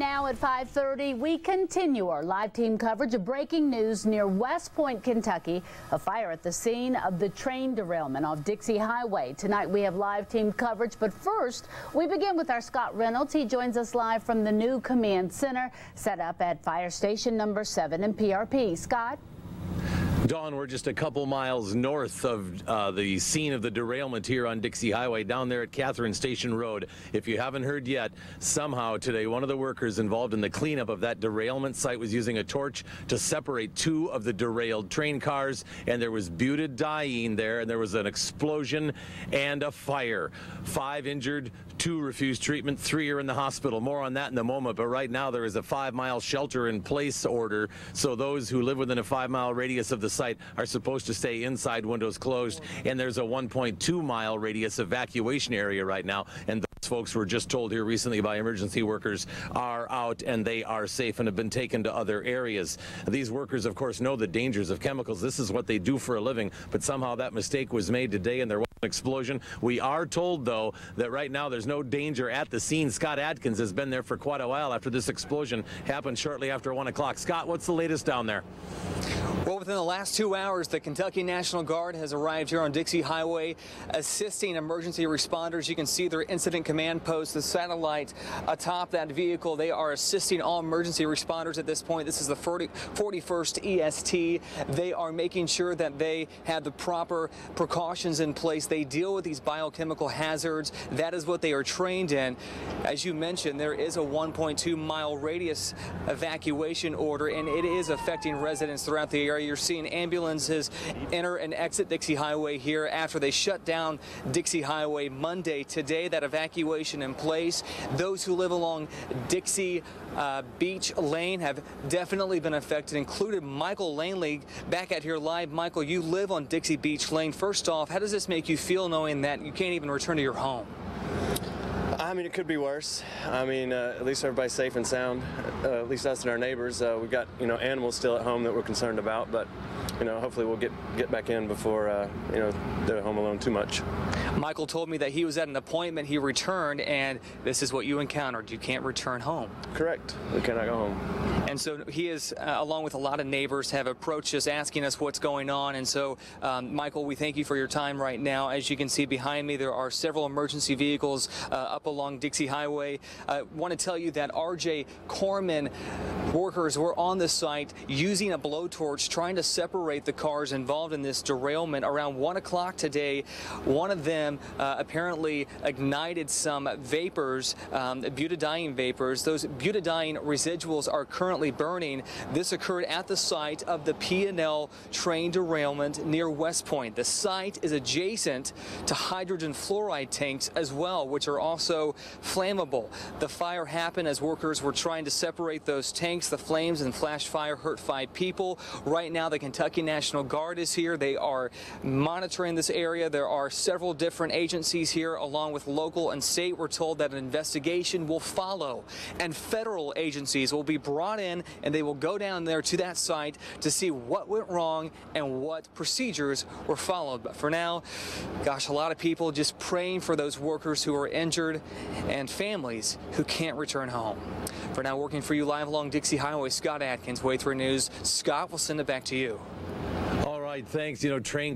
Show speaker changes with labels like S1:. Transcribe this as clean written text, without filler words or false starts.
S1: now at 5:30, we continue our live team coverage of breaking news near West Point, Kentucky. A fire at the scene of the train derailment off Dixie Highway. Tonight we have live team coverage, but first we begin with our Scott Reynolds. He joins us live from the new command center set up at Fire Station number 7 in PRP. Scott?
S2: Dawn, we're just a couple miles north of the scene of the derailment here on Dixie Highway down there at Catherine Station Road. If you haven't heard yet, somehow today one of the workers involved in the cleanup of that derailment site was using a torch to separate two of the derailed train cars, and there was butadiene there, and there was an explosion and a fire. 5 injured, 2 refused treatment, 3 are in the hospital. More on that in a moment, but right now there is a 5-mile shelter-in-place order, so those who live within a 5-mile radius of the site are supposed to stay inside, windows closed, and there's a 1.2-mile radius evacuation area right now, and those folks were just told here recently by emergency workers are out and they are safe and have been taken to other areas. These workers, of course, know the dangers of chemicals. This is what they do for a living, but somehow that mistake was made today and there was an explosion. We are told, though, that right now there's no danger at the scene. Scott Adkins has been there for quite a while after this explosion happened shortly after 1 o'clock. Scott, what's the latest down there?
S3: Well, within the last 2 hours, the Kentucky National Guard has arrived here on Dixie Highway, assisting emergency responders. You can see their incident command post, the satellite atop that vehicle. They are assisting all emergency responders at this point. This is the 41st EST. They are making sure that they have the proper precautions in place. They deal with these biochemical hazards. That is what they are trained in. As you mentioned, there is a 1.2-mile radius evacuation order, and it is affecting residents throughout the area. You're seeing ambulances enter and exit Dixie Highway here after they shut down Dixie Highway Monday. Today, that evacuation in place. Those who live along Dixie Beach Lane have definitely been affected, included Michael Langley back out here live. Michael, you live on Dixie Beach Lane. First off, how does this make you feel knowing that you can't even return to your home?
S4: I mean, it could be worse. I mean, at least everybody's safe and sound, at least us and our neighbors. We've got, animals still at home that we're concerned about, but, hopefully we'll get back in before, they're home alone too much.
S3: Michael told me that he was at an appointment, he returned, and this is what you encountered. You can't return home.
S4: Correct. We cannot go home.
S3: And so he is, along with a lot of neighbors, have approached us asking us what's going on. And so, Michael, we thank you for your time right now. As you can see behind me, there are several emergency vehicles up along Dixie Highway. I want to tell you that R.J. Corman workers were on the site using a blowtorch trying to separate the cars involved in this derailment. Around 1 o'clock today, one of them apparently ignited some vapors, butadiene vapors. Those butadiene residuals are currently burning. This occurred at the site of the P&L train derailment near West Point. The site is adjacent to hydrogen fluoride tanks as well, which are also flammable. The fire happened as workers were trying to separate those tanks. The flames and flash fire hurt 5 people. Right now, the Kentucky National Guard is here. They are monitoring this area. There are several different agencies here, along with local and state. We're told that an investigation will follow, and federal agencies will be brought in, and they will go down there to that site to see what went wrong and what procedures were followed. But for now, gosh, a lot of people just praying for those workers who are injured and families who can't return home. For now, working for you live along Dixie Highway, Scott Adkins, Way 3 News. Scott, we'll send it back to you.
S2: All right, thanks. Train